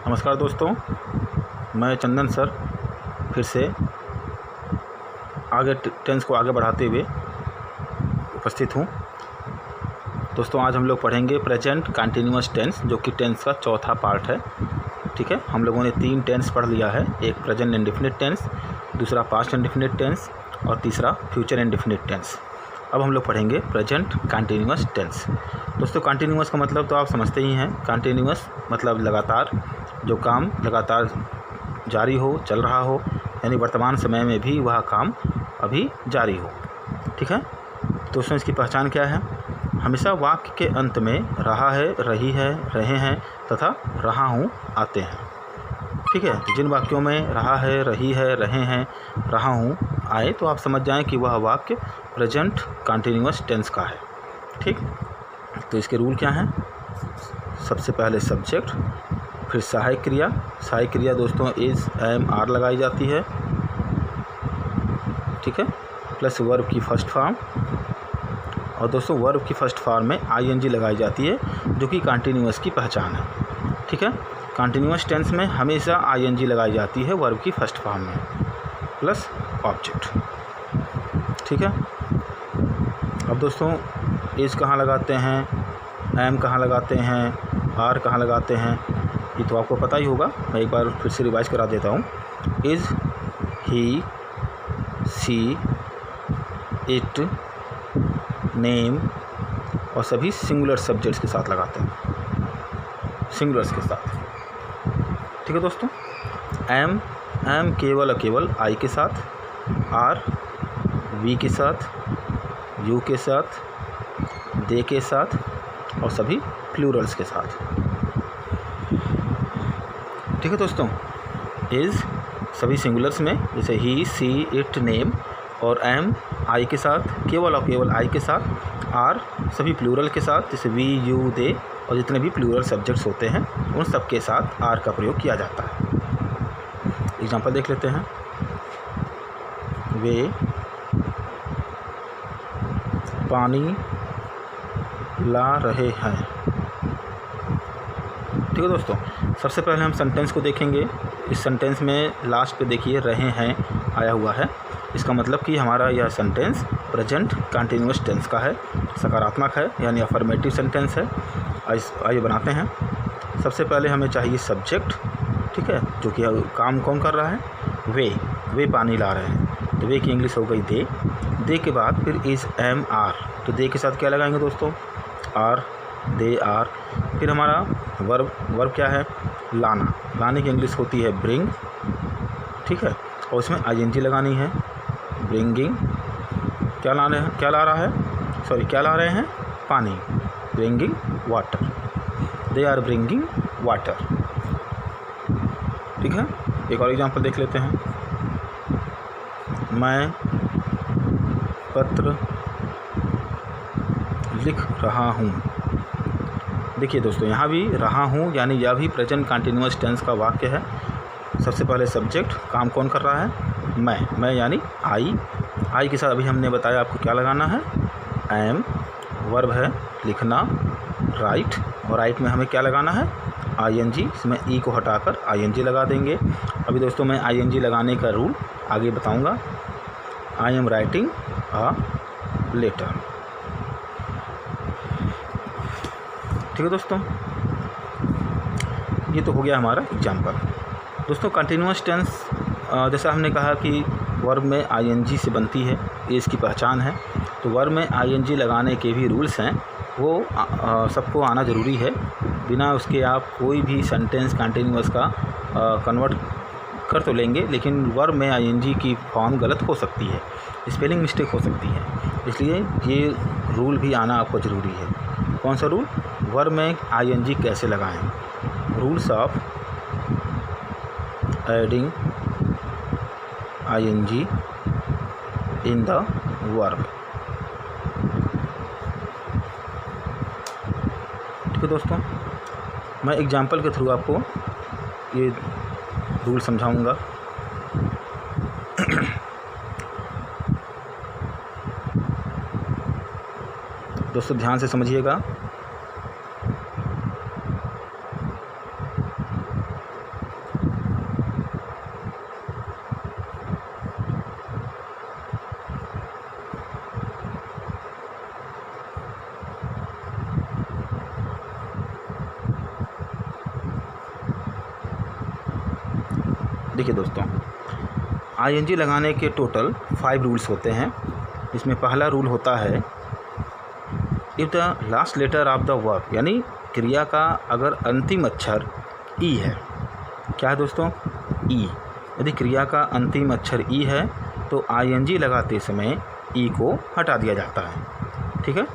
नमस्कार दोस्तों, मैं चंदन सर फिर से आगे टेंस को आगे बढ़ाते हुए उपस्थित हूँ। दोस्तों आज हम लोग पढ़ेंगे प्रेजेंट कंटिन्यूअस टेंस, जो कि टेंस का चौथा पार्ट है। ठीक है, हम लोगों ने 3 टेंस पढ़ लिया है, एक प्रेजेंट इंडेफिनिट टेंस, दूसरा पास्ट इंडेफिनिट टेंस और तीसरा फ्यूचर इंडेफिनिट टेंस। अब हम लोग पढ़ेंगे प्रेजेंट कंटिन्यूअस टेंस। दोस्तों कंटिन्यूअस का मतलब तो आप समझते ही हैं। कंटिन्यूअस मतलब लगातार, जो काम लगातार जारी हो, चल रहा हो, यानी वर्तमान समय में भी वह काम अभी जारी हो। ठीक है, दोस्तों इसकी पहचान क्या है? हमेशा वाक्य के अंत में रहा है, रही है, रहे हैं तथा रहा हूँ आते हैं। ठीक है, तो जिन वाक्यों में रहा है, रही है, रहे हैं, रहा हूँ आए तो आप समझ जाएं कि वह वाक्य प्रेजेंट कंटिन्यूअस टेंस का है। ठीक, तो इसके रूल क्या हैं? सबसे पहले सब्जेक्ट, फिर सहायक क्रिया। सहायक क्रिया दोस्तों इज, एम, आर लगाई जाती है। ठीक है, प्लस वर्ब की फर्स्ट फॉर्म, और दोस्तों वर्ब की फर्स्ट फॉर्म में आईएनजी लगाई जाती है, जो कि कंटिन्यूअस की पहचान है। ठीक है, कंटिन्यूअस टेंस में हमेशा आईएनजी लगाई जाती है वर्ब की फर्स्ट फॉर्म में, प्लस ऑब्जेक्ट। ठीक है, अब दोस्तों इज कहाँ लगाते हैं, एम कहाँ लगाते हैं, आर कहाँ लगाते हैं, ये तो आपको पता ही होगा। मैं एक बार फिर से रिवाइज करा देता हूँ। Is, he, she, it, name और सभी सिंगुलर सब्जेक्ट्स के साथ लगाते हैं, सिंगुलर्स के साथ। ठीक है दोस्तों, एम, एम केवल और केवल आई के साथ, आर वी के साथ, यू के साथ, दे के साथ और सभी प्लूरल्स के साथ। ठीक है दोस्तों, इज़ सभी सिंगुलर्स में, जैसे ही, सी, इट, नेम, और एम आई के साथ, केवल और केवल आई के साथ, आर सभी प्लूरल के साथ, जैसे वी, यू, दे और जितने भी प्लूरल सब्जेक्ट्स होते हैं उन सब के साथ आर का प्रयोग किया जाता है। एग्जांपल देख लेते हैं। वे पानी ला रहे हैं। ठीक है दोस्तों, सबसे पहले हम सेंटेंस को देखेंगे। इस सेंटेंस में लास्ट पे देखिए रहे हैं आया हुआ है, इसका मतलब कि हमारा यह सेंटेंस प्रेजेंट कंटिन्यूअस टेंस का है, सकारात्मक है, यानी अफर्मेटिव सेंटेंस है। आइए बनाते हैं। सबसे पहले हमें चाहिए सब्जेक्ट। ठीक है, जो कि काम कौन कर रहा है? वे पानी ला रहे हैं, तो वे की इंग्लिश हो गई दे। दे के बाद फिर इज़, एम, आर, तो दे के साथ क्या लगाएंगे दोस्तों? Are, they, are. फिर हमारा वर्ब क्या है? लाना। लाने की इंग्लिश होती है ब्रिंग। ठीक है, और उसमें आईएनजी लगानी है, ब्रिंगिंग। क्या ला रहे हैं? पानी, bringing water. They are bringing water. ठीक है, एक और एग्जांपल देख लेते हैं। मैं पत्र लिख रहा हूँ। देखिए दोस्तों, यहाँ भी रहा हूँ यानी यह भी प्रेजेंट कंटिन्यूअस टेंस का वाक्य है। सबसे पहले सब्जेक्ट, काम कौन कर रहा है? मैं यानी आई के साथ अभी हमने बताया आपको क्या लगाना है, एम। वर्ब है लिखना, राइट, और राइट में हमें क्या लगाना है? आईएनजी। इसमें ई को हटाकर आईएनजी लगा देंगे। अभी दोस्तों मैं आईएनजी लगाने का रूल आगे बताऊंगा। I am writing a letter. ठीक है दोस्तों, ये तो हो गया हमारा एग्जाम्पल। दोस्तों कंटिन्यूअस टेंस जैसा हमने कहा कि वर्ब में आईएनजी से बनती है, ये इसकी पहचान है। तो वर्ब में आईएनजी लगाने के भी रूल्स हैं, वो सबको आना ज़रूरी है। बिना उसके आप कोई भी सेंटेंस कंटिन्यूअस का कन्वर्ट कर तो लेंगे, लेकिन वर्ब में आईएनजी की फॉर्म गलत हो सकती है, स्पेलिंग मिस्टेक हो सकती है। इसलिए ये रूल भी आना आपको ज़रूरी है। कौन सा रूल? वर्ब में आईएनजी कैसे लगाएं। Rules of adding ING in the verb. ठीक है दोस्तों, मैं एग्जाम्पल के थ्रू आपको ये रूल समझाऊंगा। दोस्तों ध्यान से समझिएगा। देखिए दोस्तों, आईएनजी लगाने के टोटल 5 रूल्स होते हैं। इसमें पहला रूल होता है if the last letter of the verb, यानी क्रिया का अगर अंतिम अक्षर ई है। क्या है दोस्तों? ई। यदि क्रिया का अंतिम अक्षर ई है तो आईएनजी लगाते समय ई को हटा दिया जाता है। ठीक है,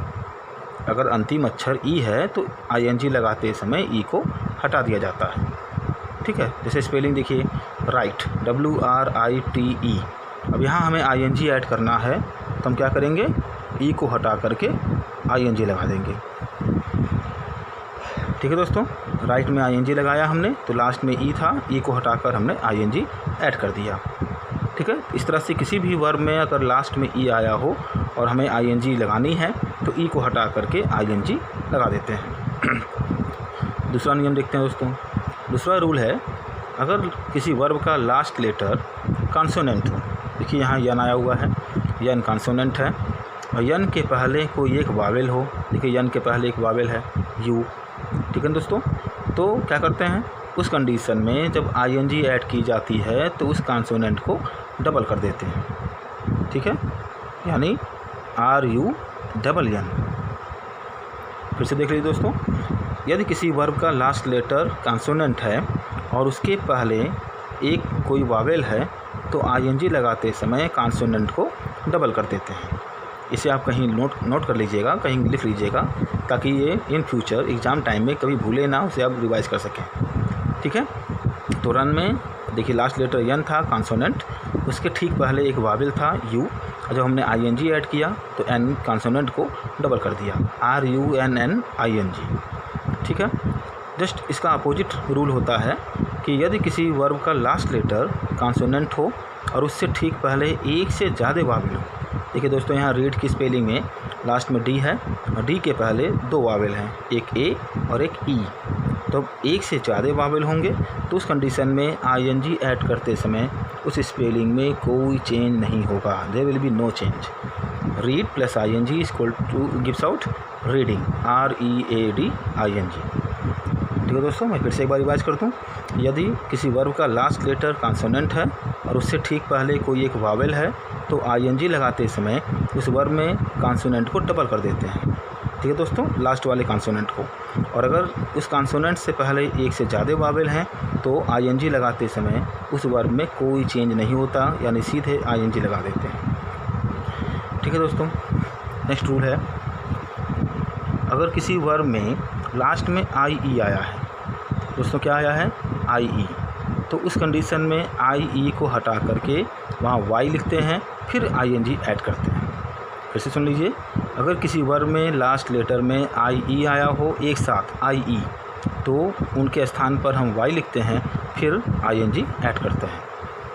अगर अंतिम अक्षर ई है तो आईएनजी लगाते समय ई को हटा दिया जाता है। ठीक है, जैसे स्पेलिंग देखिए, राइट, WRITE। अब यहाँ हमें आईएनजी ऐड करना है तो हम क्या करेंगे, ई को हटा करके आईएनजी लगा देंगे। ठीक है दोस्तों, राइट में आईएनजी लगाया हमने तो लास्ट में ई था, ई को हटाकर हमने आईएनजी ऐड कर दिया। ठीक है, इस तरह से किसी भी वर्ब में अगर लास्ट में ई आया हो और हमें आईएनजी लगानी है तो ई को हटा करके आईएनजी लगा देते हैं। दूसरा नियम देखते हैं दोस्तों। दूसरा रूल है, अगर किसी वर्ब का लास्ट लेटर कॉन्सोनेंट हो। देखिए यहाँ यन आया हुआ है, यन कॉन्सोनेंट है, और यन के पहले कोई एक वावेल हो। देखिए यन के पहले एक वावेल है यू। ठीक है दोस्तों, तो क्या करते हैं, उस कंडीशन में जब आईएनजी ऐड की जाती है तो उस कॉन्सोनेंट को डबल कर देते हैं। ठीक है, यानी RUNN। फिर से देख लीजिए दोस्तों, यदि किसी वर्ब का लास्ट लेटर कॉन्सोनेंट है और उसके पहले एक कोई वावेल है तो आईएनजी लगाते समय कॉन्सोनेंट को डबल कर देते हैं। इसे आप कहीं नोट कर लीजिएगा, कहीं लिख लीजिएगा, ताकि ये इन फ्यूचर एग्ज़ाम टाइम में कभी भूले ना, उसे आप रिवाइज़ कर सकें। ठीक है, तो रन में देखिए लास्ट लेटर यन था कॉन्सोनेंट, उसके ठीक पहले एक वावेल था यू, और जब हमने आईएनजी ऐड किया तो एन कॉन्सोनेंट को डबल कर दिया, RUNNING। ठीक है, जस्ट इसका अपोजिट रूल होता है कि यदि किसी वर्ब का लास्ट लेटर कॉन्सोनेंट हो और उससे ठीक पहले एक से ज़्यादा वावेल हो। देखिए दोस्तों, यहाँ रीड की स्पेलिंग में लास्ट में डी है और डी के पहले 2 वावेल हैं, एक ए और एक ई। तो एक से ज़्यादा वावेल होंगे तो उस कंडीशन में आईएनजी ऐड करते समय उस स्पेलिंग में कोई चेंज नहीं होगा, there will be no change. Read plus ING equal to gives out reading, READING। ठीक है दोस्तों, मैं फिर से एक बार रिवाइज करता हूँ। यदि किसी वर्ब का लास्ट लेटर कॉन्सोनेंट है और उससे ठीक पहले कोई एक वावेल है तो आईएनजी लगाते समय उस वर्ब में कॉन्सोनेंट को डबल कर देते हैं। ठीक है दोस्तों, लास्ट वाले कॉन्सोनेंट को। और अगर उस कॉन्सोनेंट से पहले एक से ज़्यादा वावेल हैं तो आईएनजी लगाते समय उस वर्ब में कोई चेंज नहीं होता, यानी सीधे आईएनजी लगा देते हैं। ठीक है दोस्तों, नेक्स्ट रूल है, अगर किसी वर्ब में लास्ट में IE आया है, दोस्तों क्या आया है, IE, तो उस कंडीशन में IE को हटा करके वहाँ Y लिखते हैं, फिर आईएनजी ऐड करते हैं। फिर से सुन लीजिए, अगर किसी वर्ब में लास्ट लेटर में IE आया हो एक साथ IE, तो उनके स्थान पर हम Y लिखते हैं, फिर आईएनजी ऐड करते हैं।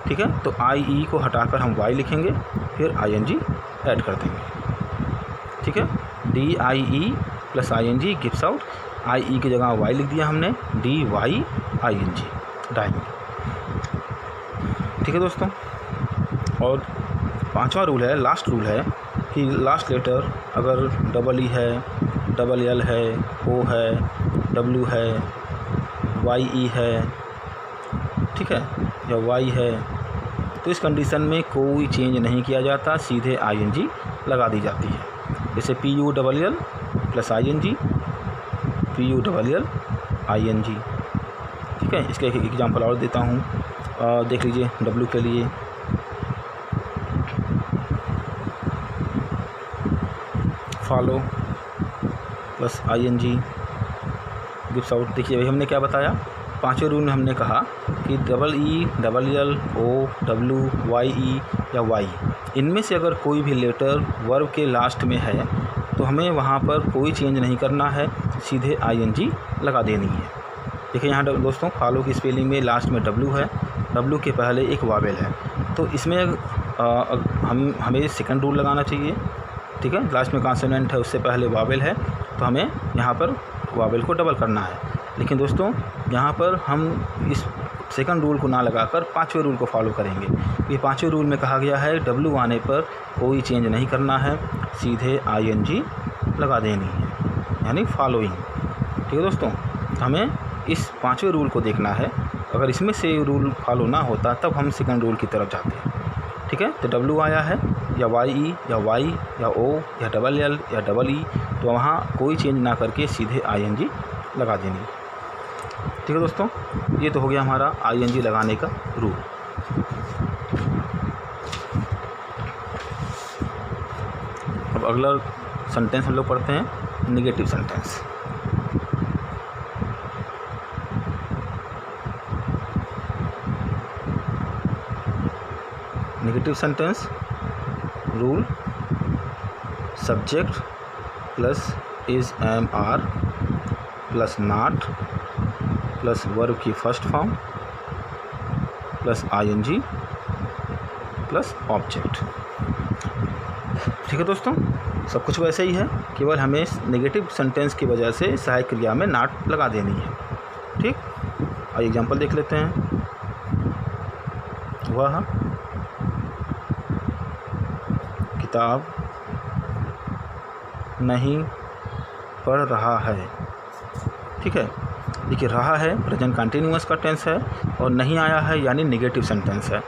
ठीक है, तो IE को हटाकर हम Y लिखेंगे, फिर आईएनजी ऐड कर देंगे। ठीक है, DIE plus ING gives out, IE की जगह Y लिख दिया हमने, DYING, डाइंग। ठीक है दोस्तों, और 5वां रूल है, लास्ट रूल है कि लास्ट लेटर अगर DE है, LL है, O है, W है, YE है, ठीक है, या Y है, तो इस कंडीशन में कोई चेंज नहीं किया जाता, सीधे ING लगा दी जाती है। जैसे PULL plus ING, PULL ING। ठीक है, इसका एक एग्जाम्पल और देता हूँ, देख लीजिए। W के लिए follow plus ING gives out. देखिए अभी हमने क्या बताया, 5वें रूल में हमने कहा कि EE, LL, O, W, YE या Y, इनमें से अगर कोई भी लेटर वर्ब के लास्ट में है तो हमें वहाँ पर कोई चेंज नहीं करना है, सीधे ING लगा देनी है। देखिए यहाँ दोस्तों, फॉलो की स्पेलिंग में लास्ट में W है, W के पहले एक वावेल है, तो इसमें हमें सेकंड रूल लगाना चाहिए। ठीक है, लास्ट में कॉन्सोनेंट है, उससे पहले वावेल है, तो हमें यहाँ पर वावेल को डबल करना है। लेकिन दोस्तों यहाँ पर हम इस सेकंड रूल को ना लगाकर 5वें रूल को फॉलो करेंगे। ये 5वें रूल में कहा गया है W आने पर कोई चेंज नहीं करना है, सीधे ING लगा देनी है, यानी फॉलोइंग। ठीक है दोस्तों, हमें इस 5वें रूल को देखना है अगर इसमें से रूल फॉलो ना होता तब हम सेकंड रूल की तरफ जाते हैं। ठीक है, तो डब्ल्यू आया है या वाई ई या वाई या ओ या डबल एल या डबल ई, तो वहाँ कोई चेंज ना करके सीधे ING लगा देनी। ठीक है दोस्तों, ये तो हो गया हमारा ING लगाने का रूल। अब अगला सेंटेंस हम लोग पढ़ते हैं, negative sentence. Negative sentence rule, subject plus is am are plus not plus verb की first form plus ING plus object. ठीक है दोस्तों, सब कुछ वैसे ही है, केवल हमें नेगेटिव सेंटेंस की वजह से सहायक क्रिया में नॉट लगा देनी है। ठीक, आइए एग्जांपल देख लेते हैं। वह किताब नहीं पढ़ रहा है। ठीक है, देखिए रहा है प्रेजेंट कंटिन्यूअस का टेंस है और नहीं आया है यानी नेगेटिव सेंटेंस है।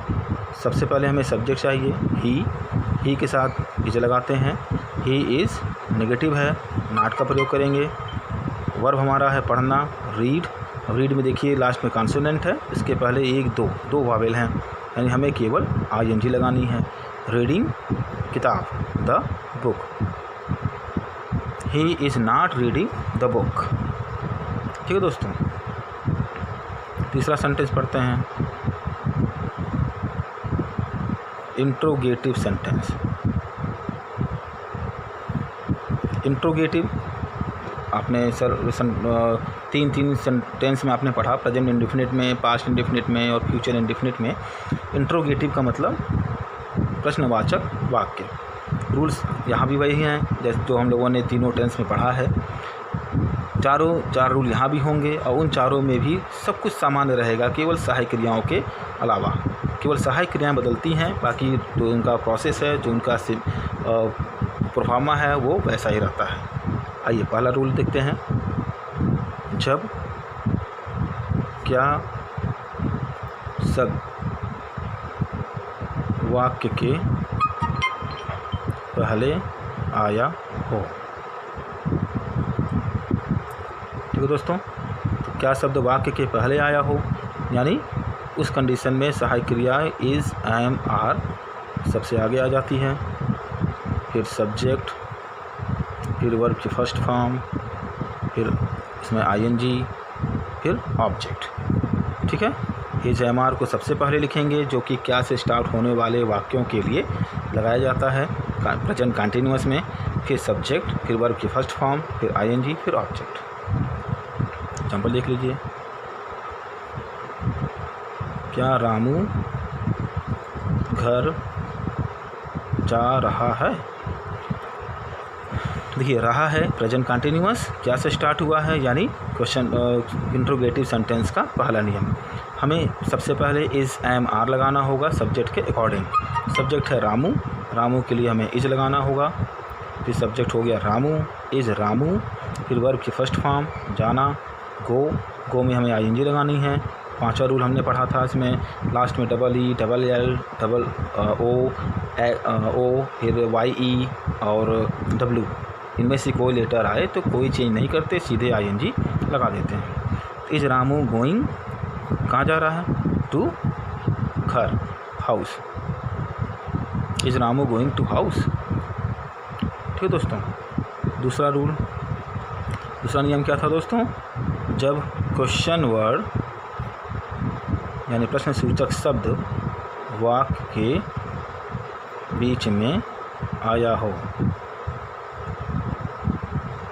सबसे पहले हमें सब्जेक्ट चाहिए, ही के साथ इज लगाते हैं। ही इज़ नेगेटिव है, नॉट का प्रयोग करेंगे। वर्ब हमारा है पढ़ना, रीड। रीड में देखिए लास्ट में कॉन्सोनेंट है, इसके पहले एक दो वावेल हैं, यानी हमें केवल ING लगानी है। रीडिंग किताब, the book. He is not reading the book. ठीक है दोस्तों, तीसरा सेंटेंस पढ़ते हैं, इंट्रोगेटिव सेंटेंस। इंट्रोगेटिव आपने तीन सेंटेंस में आपने पढ़ा, प्रेजेंट इंडेफिनिट में, पास्ट इंडेफिनिट में और फ्यूचर इंडेफिनिट में। इंट्रोगेटिव का मतलब प्रश्नवाचक वाक्य। रूल्स यहाँ भी वही हैं जैसे जो हम लोगों ने तीनों टेंस में पढ़ा है। चार रूल यहाँ भी होंगे और उन चारों में भी सब कुछ सामान्य रहेगा, केवल सहायक क्रियाओं के अलावा। केवल सहायक क्रियाएँ बदलती हैं, बाकी जो उनका प्रोसेस है, जो उनका परफॉर्मा है, वो वैसा ही रहता है। आइए पहला रूल देखते हैं। जब क्या सब वाक्य के पहले आया हो। ठीक है दोस्तों, तो क्या शब्द वाक्य के पहले आया हो, यानी उस कंडीशन में सहायक क्रिया इज़, एम, आर सबसे आगे आ जाती है, फिर सब्जेक्ट, फिर वर्ब की फर्स्ट फॉर्म, फिर इसमें ING, फिर ऑब्जेक्ट। ठीक है, इज एम आर को सबसे पहले लिखेंगे जो कि क्या से स्टार्ट होने वाले वाक्यों के लिए लगाया जाता है प्रेजेंट कंटिन्यूअस में, फिर सब्जेक्ट, फिर वर्ब की फर्स्ट फॉर्म, फिर ING, फिर ऑब्जेक्ट। एग्जाम्पल देख लीजिए। क्या रामू घर जा रहा है। देखिए रहा है प्रेजेंट कंटिन्यूअस, क्या से स्टार्ट हुआ है, यानी क्वेश्चन इंट्रोगेटिव सेंटेंस का पहला नियम। हमें सबसे पहले इज़, एम, आर लगाना होगा सब्जेक्ट के अकॉर्डिंग। सब्जेक्ट है रामू, रामू के लिए हमें इज लगाना होगा। फिर सब्जेक्ट हो गया रामू, इज़ रामू। फिर वर्ब की फर्स्ट फॉर्म जाना, गो में हमें ING लगानी है। पांचवा रूल हमने पढ़ा था, इसमें लास्ट में double E, double L, double O, फिर YE और W, इनमें से कोई लेटर आए तो कोई चेंज नहीं करते, सीधे ING लगा देते हैं। इज रामू गोइंग, कहाँ जा रहा है, टू घर, house. Is Ramu going to house. ठीक है दोस्तों, दूसरा रूल, दूसरा नियम क्या था दोस्तों, जब क्वेश्चन वर्ड यानी प्रश्न सूचक शब्द वाक्य के बीच में आया हो।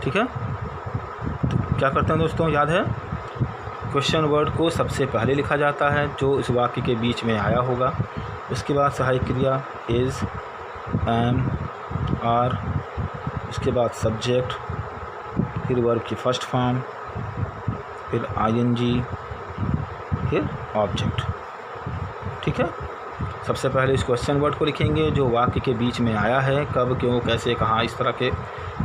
ठीक है, तो क्या करते हैं दोस्तों, याद है क्वेश्चन वर्ड को सबसे पहले लिखा जाता है जो इस वाक्य के बीच में आया होगा। उसके बाद सहायक क्रिया इज़, एम, आर, उसके बाद सब्जेक्ट, फिर वर्ब की फर्स्ट फॉर्म, फिर ING, फिर ऑब्जेक्ट। ठीक है, सबसे पहले इस क्वेश्चन वर्ड को लिखेंगे जो वाक्य के बीच में आया है, कब, क्यों, कैसे, कहाँ, इस तरह के।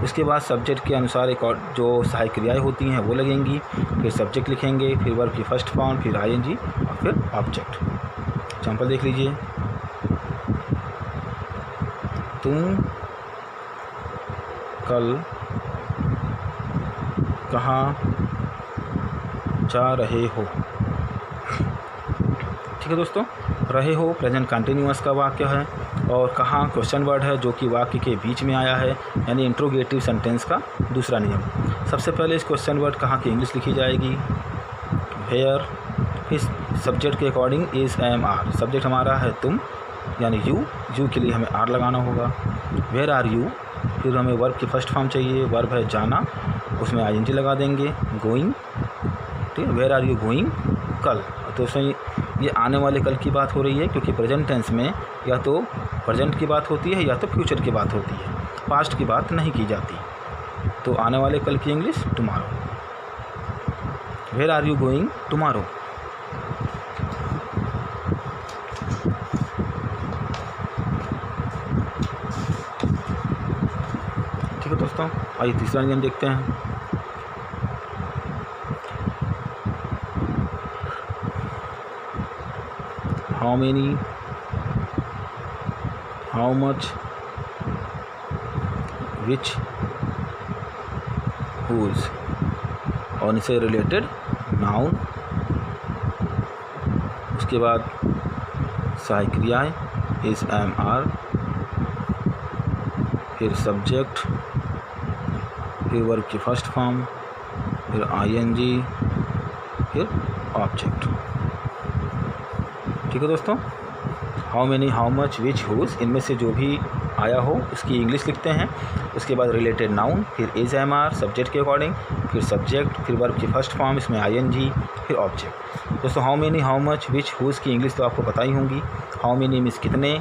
उसके बाद सब्जेक्ट के अनुसार एक और जो सहायक क्रियाएँ होती हैं वो लगेंगी। फिर सब्जेक्ट लिखेंगे, फिर वर्ब की फर्स्ट फॉर्म, फिर आईएनजी और फिर ऑब्जेक्ट। एग्जाम्पल देख लीजिए। तुम कल कहाँ जा रहे हो। ठीक है दोस्तों, रहे हो प्रेजेंट कंटिन्यूअस का वाक्य है और कहाँ क्वेश्चन वर्ड है जो कि वाक्य के बीच में आया है, यानी इंट्रोगेटिव सेंटेंस का दूसरा नियम। सबसे पहले इस क्वेश्चन वर्ड कहाँ की इंग्लिश लिखी जाएगी, वेयर। फिर सब्जेक्ट के according is, am, are. Subject हमारा है तुम यानी यू के लिए हमें आर लगाना होगा। वेयर आर यू, फिर हमें वर्ब की फर्स्ट फॉर्म चाहिए, वर्ब है जाना, उसमें आईएनजी लगा देंगे, गोइंग। ठीक है, वेयर आर यू गोइंग, कल। तो उसमें ये आने वाले कल की बात हो रही है, क्योंकि प्रेजेंट टेंस में या तो प्रेजेंट की बात होती है या तो फ्यूचर की बात होती है, पास्ट की बात नहीं की जाती। तो आने वाले कल की English tomorrow. Where are you going tomorrow. ठीक है दोस्तों, आइए तीसरा नियम देखते हैं। How many, how much, which, whose और इनसे रिलेटेड नाउन। उसके बाद सहायक क्रियाएँ इज़, एम, आर। फिर सब्जेक्ट, फिर वर्ब की फर्स्ट फॉर्म, फिर आईएनजी, फिर ऑब्जेक्ट। ठीक है दोस्तों, how many, how much, which, whose, इनमें से जो भी आया हो उसकी इंग्लिश लिखते हैं। उसके बाद रिलेटेड नाउन, फिर इज़, एम, आर सब्जेक्ट के अकॉर्डिंग, फिर सब्जेक्ट, फिर वर्ब की फर्स्ट फॉर्म, इसमें आईएनजी, फिर ऑब्जेक्ट। दोस्तों, how many, how much, which, whose की इंग्लिश तो आपको पता ही होंगी। हाउ मेनी मीन्स कितने,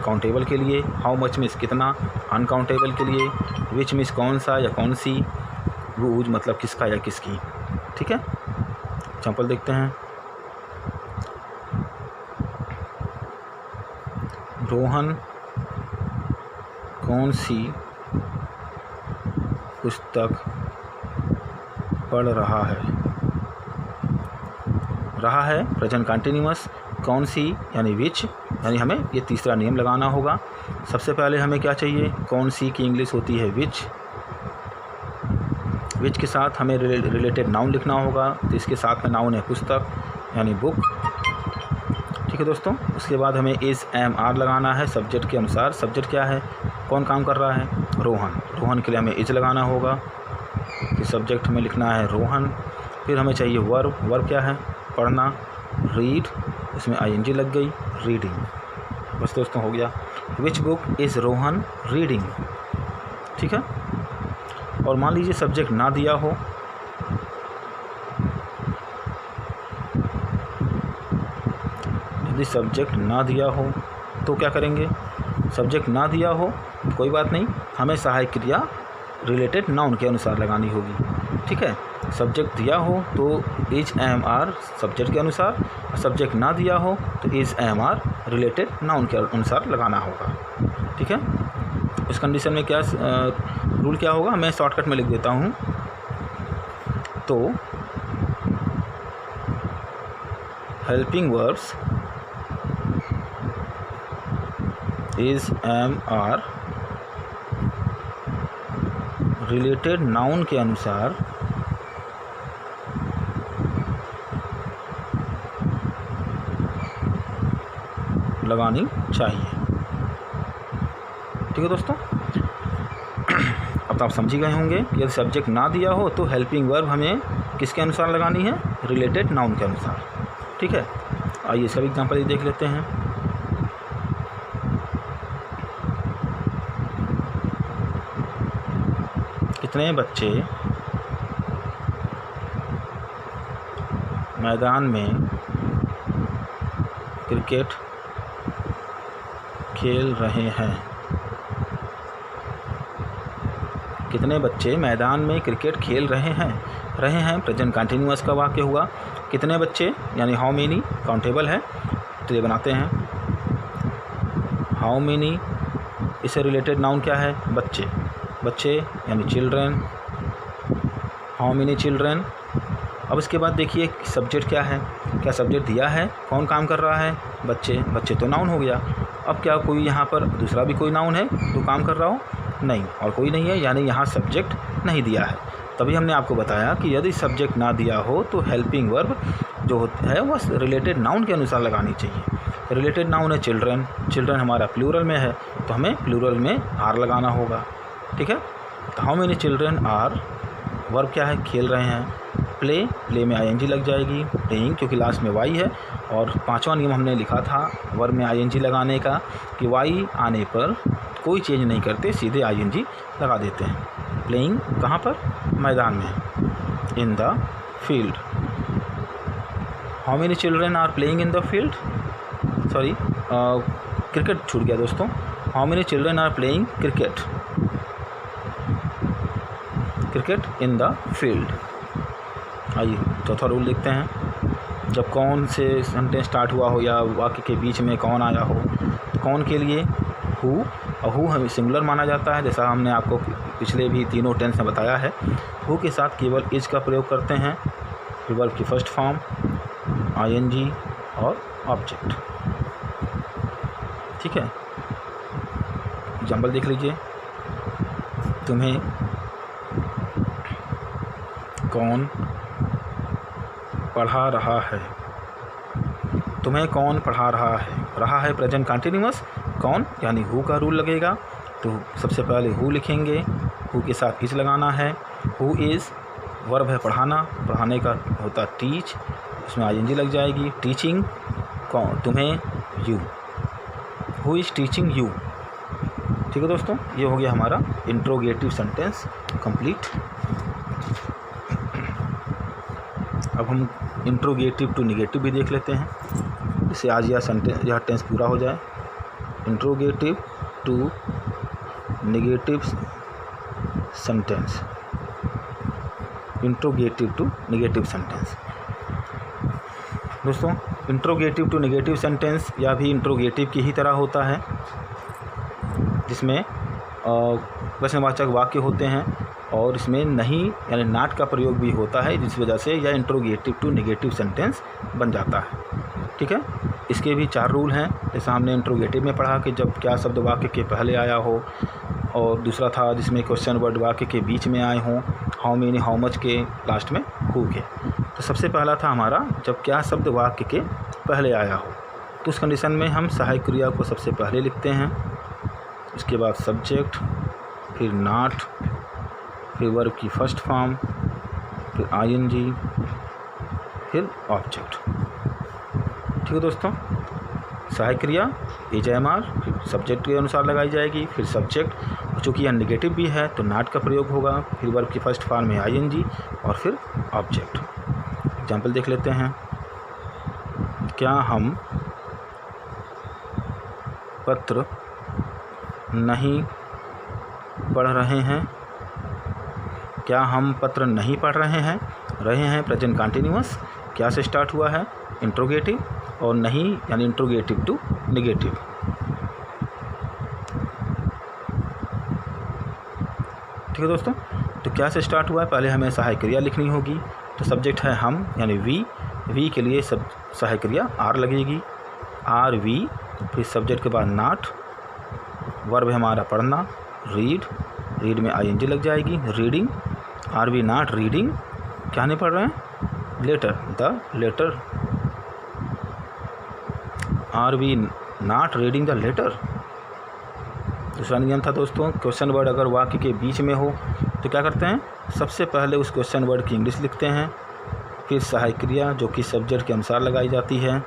काउंटेबल के लिए। हाउ मच मीन्स कितना, अनकाउंटेबल के लिए। विच मीन्स कौन सा या कौन सी। हुज मतलब किसका या किसकी। ठीक है, एग्जाम्पल देखते हैं। रोहन कौन सी पुस्तक पढ़ रहा है प्रेजेंट कंटिन्यूअस। कौन सी यानी विच, यानी हमें ये तीसरा नियम लगाना होगा। सबसे पहले हमें क्या चाहिए, कौन सी की इंग्लिश होती है विच। विच के साथ हमें रिलेटेड नाउन लिखना होगा, तो इसके साथ में नाउन है पुस्तक यानी बुक। ठीक है दोस्तों, उसके बाद हमें इज़, एम, आर लगाना है सब्जेक्ट के अनुसार। सब्जेक्ट क्या है, कौन काम कर रहा है, रोहन। रोहन के लिए हमें इज़ लगाना होगा। फिर सब्जेक्ट हमें लिखना है रोहन। फिर हमें चाहिए वर्ब। वर्ब क्या है, पढ़ना, रीड, इसमें आईएनजी लग गई, रीडिंग। बस दोस्तों हो गया। Which book is Rohan reading. ठीक है, और मान लीजिए सब्जेक्ट ना दिया हो, यदि सब्जेक्ट ना दिया हो तो क्या करेंगे। सब्जेक्ट ना दिया हो कोई बात नहीं, हमें सहायक क्रिया रिलेटेड नाउन के अनुसार लगानी होगी। ठीक है, सब्जेक्ट दिया हो तो इज़, एम, आर सब्जेक्ट के अनुसार। सब्जेक्ट ना दिया हो तो is, am, are related noun के अनुसार लगाना होगा। ठीक है, इस कंडीशन में क्या रूल क्या होगा, मैं शॉर्टकट में लिख देता हूँ। तो helping verbs is, am, are related noun के अनुसार लगानी चाहिए। ठीक है दोस्तों, अब तो आप समझ ही गए होंगे कि यदि सब्जेक्ट ना दिया हो तो हेल्पिंग वर्ब हमें किसके अनुसार लगानी है, रिलेटेड नाउन के अनुसार। ठीक है, आइए इसका भी एग्जाम्पल देख लेते हैं। कितने बच्चे मैदान में क्रिकेट खेल रहे हैं। कितने बच्चे मैदान में क्रिकेट खेल रहे हैं प्रेजेंट कंटिन्यूअस का वाक्य हुआ। कितने बच्चे यानी हाउ मेनी काउंटेबल है, तो ये बनाते हैं हाउ मेनी, इससे रिलेटेड नाउन क्या है, बच्चे, बच्चे यानी चिल्ड्रेन, हाउ मेनी चिल्ड्रेन। अब इसके बाद देखिए सब्जेक्ट क्या है, क्या सब्जेक्ट दिया है, कौन काम कर रहा है, बच्चे, बच्चे तो नाउन हो गया। अब क्या कोई यहाँ पर दूसरा भी कोई नाउन है जो काम कर रहा हो, नहीं, और कोई नहीं है, यानी यहाँ सब्जेक्ट नहीं दिया है। तभी हमने आपको बताया कि यदि सब्जेक्ट ना दिया हो तो हेल्पिंग वर्ब जो होता है वह रिलेटेड नाउन के अनुसार लगानी चाहिए। रिलेटेड नाउन है चिल्ड्रन, चिल्ड्रन हमारा प्लूरल में है तो हमें प्लूरल में आर लगाना होगा, ठीक है। तो how many children are, verb क्या है, खेल रहे हैं। प्ले, प्ले में आईएनजी लग जाएगी, प्लेइंग क्योंकि लास्ट में वाई है। और पांचवा नियम हमने लिखा था वर्ब में आईएनजी लगाने का कि वाई आने पर कोई चेंज नहीं करते, सीधे आईएनजी लगा देते हैं। प्लेइंग कहाँ पर, मैदान में, in the field. How many children are playing in the field, sorry cricket छूट गया दोस्तों। How many children are playing cricket, cricket in the field. आइए चौथा रूल देखते हैं। जब कौन से सेंटेंस स्टार्ट हुआ हो या वाक्य के बीच में कौन आया हो, तो कौन के लिए हु, और हु हमें सिंगुलर माना जाता है, जैसा हमने आपको पिछले भी तीनों टेंस में बताया है। हु के साथ केवल इज का प्रयोग करते हैं, फिर वर्ब की फर्स्ट फॉर्म, आईएनजी और ऑब्जेक्ट, ठीक है। एग्जाम्पल देख लीजिए, तुम्हें कौन पढ़ा रहा है, तुम्हें कौन पढ़ा रहा है प्रेजेंट कंटिन्यूअस, कौन यानी हु का रूल लगेगा। तो सबसे पहले हु लिखेंगे, हु के साथ इज लगाना है। हु इज़ वर्ब है पढ़ाना, पढ़ाने का होता टीच, उसमें आईएनजी लग जाएगी। टीचिंग कौन, तुम्हें, you, who is teaching you, ठीक है दोस्तों। ये हो गया हमारा इंट्रोगेटिव सेंटेंस कंप्लीट। अब हम इंट्रोगेटिव टू निगेटिव भी देख लेते हैं, इससे आज यह टेंस पूरा हो जाए। Interrogative to negative sentence, interrogative to negative sentence. दोस्तों इंट्रोगेटिव टू निगेटिव सेंटेंस या भी इंट्रोगेटिव की ही तरह होता है, जिसमें प्रश्नवाचक वाक्य होते हैं और इसमें नहीं यानी नॉट का प्रयोग भी होता है, जिस वजह से यह इंट्रोगेटिव टू निगेटिव सेंटेंस बन जाता है, ठीक है। इसके भी 4 रूल हैं, जैसा हमने इंट्रोगेटिव में पढ़ा कि जब क्या शब्द वाक्य के पहले आया हो, और दूसरा था जिसमें क्वेश्चन वर्ड वाक्य के बीच में आए हों, हाउ मेनी, हाउ मच के लास्ट में हु के। तो सबसे पहला था हमारा जब क्या शब्द वाक्य के पहले आया हो, तो उस कंडीशन में हम सहायक क्रिया को सबसे पहले लिखते हैं, उसके बाद सब्जेक्ट, फिर नॉट, फिर वर्ब की फर्स्ट फॉर्म, फिर आईएनजी, फिर ऑब्जेक्ट, ठीक है दोस्तों। सहायक क्रिया एजएमआर फिर सब्जेक्ट के अनुसार लगाई जाएगी, फिर सब्जेक्ट चूँकि यह निगेटिव भी है तो नॉट का प्रयोग होगा, फिर वर्ब की फर्स्ट फॉर्म में आईएनजी और फिर ऑब्जेक्ट। एग्जाम्पल देख लेते हैं। क्या हम पत्र नहीं पढ़ रहे हैं, क्या हम पत्र नहीं पढ़ रहे हैं प्रेजेंट कंटिन्यूअस, क्या से स्टार्ट हुआ है, इंट्रोगेटिव, और नहीं यानी इंट्रोगेटिव टू निगेटिव। ठीक है दोस्तों, तो क्या से स्टार्ट हुआ है, पहले हमें सहायक क्रिया लिखनी होगी। तो सब्जेक्ट है हम यानी वी के लिए सब सहायक क्रिया आर लगेगी, आर वी, फिर सब्जेक्ट के बाद नॉट, वर्ब है हमारा पढ़ना, रीड में आईएनजी लग जाएगी, reading, are we not reading, क्या नहीं पढ़ रहे हैं, the letter, are we not reading the letter. दूसरा नियम था दोस्तों, क्वेश्चन वर्ड अगर वाक्य के बीच में हो तो क्या करते हैं, सबसे पहले उस क्वेश्चन वर्ड की इंग्लिश लिखते हैं, फिर सहायक क्रिया जो कि सब्जेक्ट के अनुसार लगाई जाती है,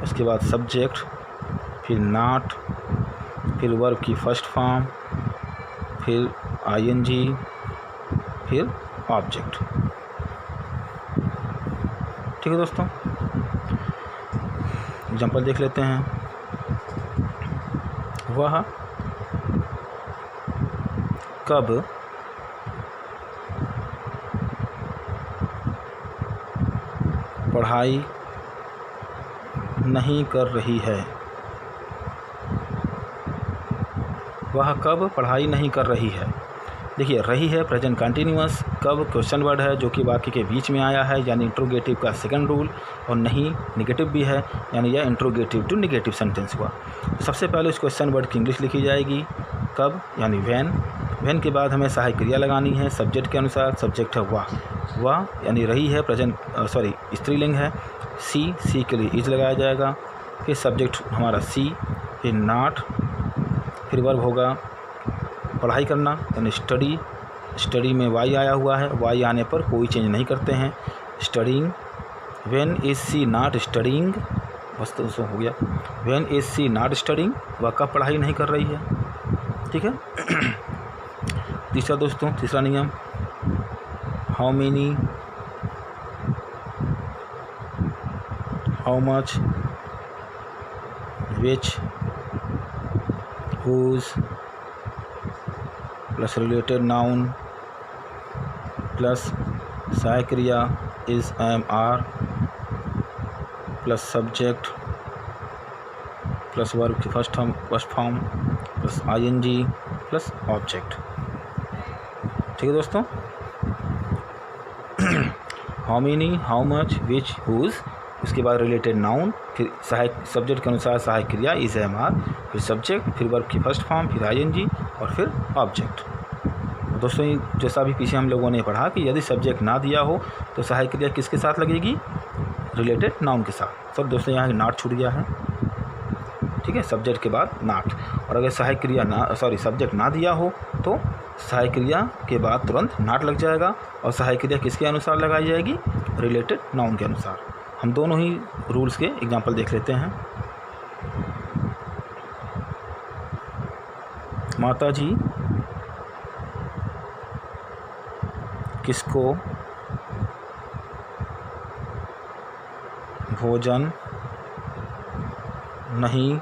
उसके बाद सब्जेक्ट, फिर नॉट, फिर वर्ब की फर्स्ट फॉर्म, फिर आईएनजी, फिर ऑब्जेक्ट। ठीक है दोस्तों, एग्जाम्पल देख लेते हैं। वह कब पढ़ाई नहीं कर रही है, वह कब पढ़ाई नहीं कर रही है। देखिए रही है प्रेजेंट कंटिन्यूअस, कब क्वेश्चन वर्ड है जो कि वाक्य के बीच में आया है यानी इंट्रोगेटिव का सेकंड रूल, और नहीं निगेटिव भी है यानी यह इंट्रोगेटिव टू निगेटिव सेंटेंस हुआ। तो सबसे पहले उस क्वेश्चन वर्ड की इंग्लिश लिखी जाएगी कब यानी व्हेन। व्हेन के बाद हमें सहायक क्रिया लगानी है सब्जेक्ट के अनुसार। सब्जेक्ट है वह यानी रही है प्रेजेंट स्त्रीलिंग है। सी के लिए इज लगाया जाएगा। फिर सब्जेक्ट हमारा सी, फिर नॉट, फिर वर्ब होगा पढ़ाई करना यानी स्टडी। स्टडी में वाई आया हुआ है, वाई आने पर कोई चेंज नहीं करते हैं। Studying, when is she not studying, बस तो हो गया। When is she not studying, वह कब पढ़ाई नहीं कर रही है। ठीक है। तीसरा दोस्तों, तीसरा नियम, how many, how much, which, whose plus related noun plus सहायक क्रिया is, am, are plus subject plus verb की first form plus ING plus object. ठीक है दोस्तों। How many, how much, which, whose, उसके बाद रिलेटेड नाउन, फिर सहायक सब्जेक्ट के अनुसार सहायक क्रिया इज, एम, आर, फिर सब्जेक्ट, फिर वर्ब की फर्स्ट फॉर्म, फिर आईएनजी और फिर ऑब्जेक्ट। दोस्तों जैसा भी पीछे हम लोगों ने पढ़ा कि यदि सब्जेक्ट ना दिया हो तो सहायक क्रिया किसके साथ लगेगी, रिलेटेड नाउन के साथ। सब दोस्तों यहाँ नॉट छूट गया है। ठीक है, सब्जेक्ट के बाद नॉट। और अगर सहायक क्रिया सब्जेक्ट ना दिया हो तो सहायक क्रिया के बाद तुरंत नॉट लग जाएगा। और सहायक क्रिया किसके अनुसार लगाई जाएगी, रिलेटेड नाउन के अनुसार। हम दोनों ही रूल्स के एग्जाम्पल देख लेते हैं। माता जी किसको भोजन नहीं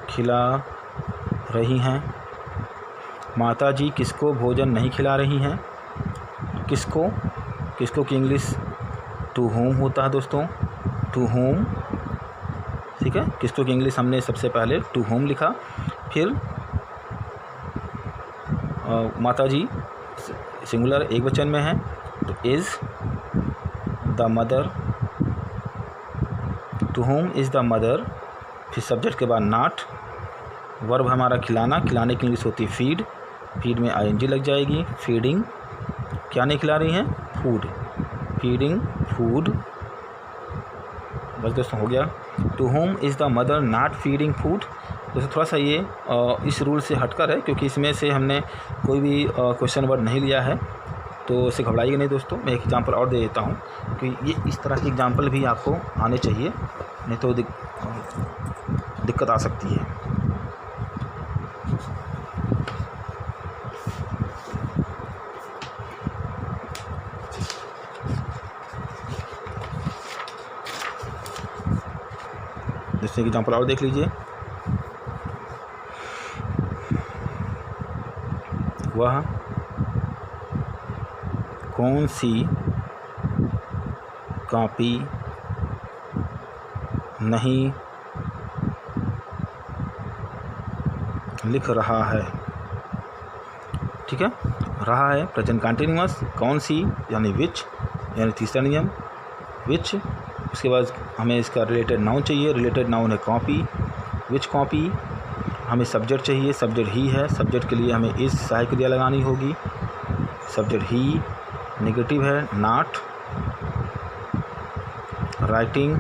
खिला रही हैं। माता जी किसको भोजन नहीं खिला रही हैं। किसको की इंग्लिश टू होम होता है दोस्तों, टू होम। ठीक है, किसको की इंग्लिश हमने सबसे पहले टू होम लिखा। फिर माता जी सिंगुलर एक वचन में है तो is the mother, to whom is the mother. फिर सब्जेक्ट के बाद नॉट, वर्ब हमारा खिलाना, खिलाने की इंग्लिश होती है फीड, फीड में आईएनजी लग जाएगी। फीडिंग, क्या नहीं खिला रही हैं, फूड, फीडिंग फूड। बस दोस्तों हो गया। To whom is the mother not feeding food. दोस्तों थोड़ा सा ये इस रूल से हटकर है क्योंकि इसमें से हमने कोई भी क्वेश्चन वर्ड नहीं लिया है, तो इससे घबराइए नहीं दोस्तों। मैं एक एग्जांपल और दे देता हूँ कि ये इस तरह के एग्जांपल भी आपको आने चाहिए, नहीं तो दिक्कत आ सकती है। जैसे एग्जांपल और देख लीजिए। वह कौन सी कॉपी नहीं लिख रहा है। ठीक है, रहा है प्रेजेंट कंटिन्यूअस, कौन सी यानी विच, यानी तीसरा नियम विच। उसके बाद हमें इसका रिलेटेड नाउन चाहिए, रिलेटेड नाउन है कॉपी, विच कॉपी। हमें सब्जेक्ट चाहिए, सब्जेक्ट ही है, सब्जेक्ट के लिए हमें इस सहायक क्रिया लगानी होगी। सब्जेक्ट ही, नेगेटिव है not. Writing,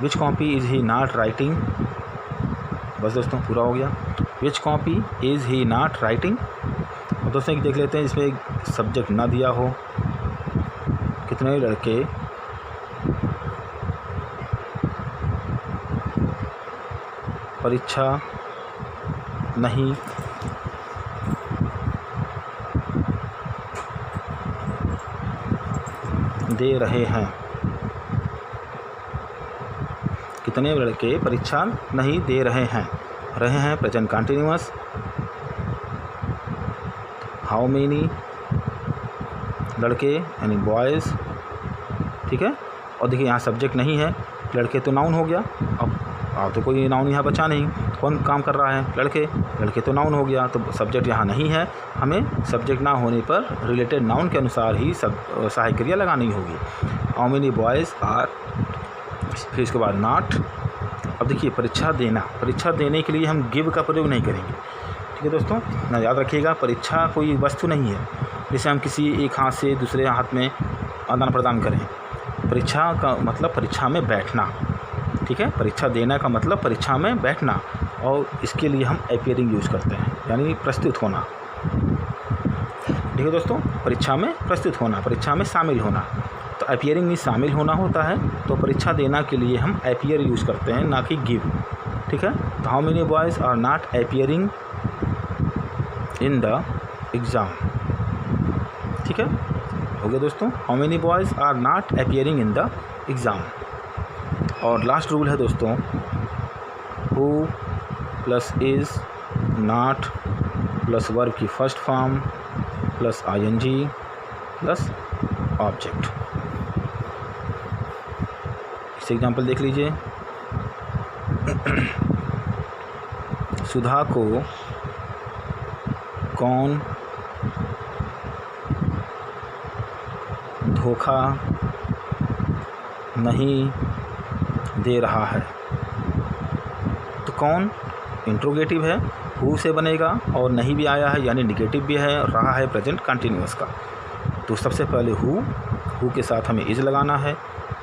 which copy is he not writing. बस दोस्तों पूरा हो गया। Which copy is he not writing. और दोस्तों एक देख लेते हैं इसमें सब्जेक्ट ना दिया हो। कितने लड़के परीक्षा नहीं दे रहे हैं। कितने लड़के परीक्षा नहीं दे रहे हैं प्रेजेंट कंटिन्यूअस। हाउ मेनी, लड़के यानी बॉयज़। ठीक है, और देखिए यहाँ सब्जेक्ट नहीं है, लड़के तो नाउन हो गया। अब तो कोई नाउन यहाँ बचा नहीं। कौन काम कर रहा है? लड़के तो नाउन हो गया, तो सब्जेक्ट यहाँ नहीं है। हमें सब्जेक्ट ना होने पर रिलेटेड नाउन के अनुसार ही सहायक क्रिया लगानी होगी। हाउ मेनी बॉयज़ आर, फिर इसके बाद नॉट। अब देखिए परीक्षा देने के लिए हम गिव का प्रयोग नहीं करेंगे, ठीक है दोस्तों, ना याद रखिएगा। परीक्षा कोई वस्तु नहीं है जैसे हम किसी एक हाथ से दूसरे हाथ में आदान प्रदान करें। परीक्षा का मतलब परीक्षा में बैठना, ठीक है। परीक्षा देना का मतलब परीक्षा में बैठना, और इसके लिए हम अपीयरिंग यूज़ करते हैं, यानी प्रस्तुत होना, ठीक है दोस्तों। परीक्षा में प्रस्तुत होना, परीक्षा में शामिल होना, तो अपीयरिंग में शामिल होना होता है। तो परीक्षा देना के लिए हम अपीयर यूज़ करते हैं, ना कि गिव, ठीक है। तो how many boys are not appearing in the exam, ठीक है, हो गया दोस्तों। How many boys are not appearing in the exam. और लास्ट रूल है दोस्तों, who plus is, not plus verb की first form plus ING plus object. इस एग्जाम्पल देख लीजिए। सुधा को कौन धोखा नहीं दे रहा है? तो कौन इंट्रोगेटिव है, हु से बनेगा, और नहीं भी आया है यानी निगेटिव भी है, रहा है प्रेजेंट कंटिन्यूअस का। तो सबसे पहले हु के साथ हमें इज़ लगाना है,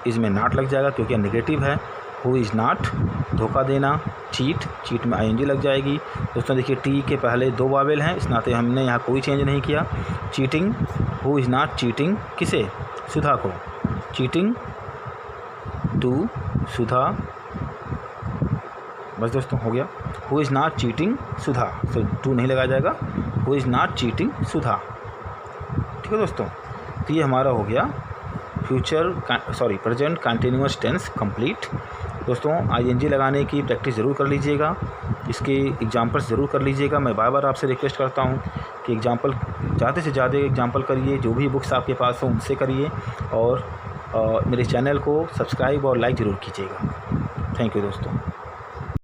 इज़ में नॉट लग जाएगा क्योंकि निगेटिव है। हु इज़ नॉट, धोखा देना, चीट में आईएनजी लग जाएगी। दोस्तों देखिए टी के पहले 2 वावेल हैं, इस नाते हमने यहाँ कोई चेंज नहीं किया। Cheating, who is not cheating, किसे? सुधा को। चीटिंग टू सुधा, बस दोस्तों हो गया। हु इज़ नॉट चीटिंग सुधा, तो टू नहीं लगाया जाएगा, हु इज़ नॉट चीटिंग सुधा, ठीक है दोस्तों। तो ये हमारा हो गया प्रेजेंट कंटिन्यूअस टेंस कंप्लीट। दोस्तों आईएनजी लगाने की प्रैक्टिस ज़रूर कर लीजिएगा, इसके एग्जांपल्स ज़रूर कर लीजिएगा। मैं बार बार आपसे रिक्वेस्ट करता हूँ कि एग्जांपल ज़्यादा से ज़्यादा एग्जांपल करिए, जो भी बुक्स आपके पास हो उनसे करिए, और मेरे चैनल को सब्सक्राइब और लाइक ज़रूर कीजिएगा। थैंक यू दोस्तों।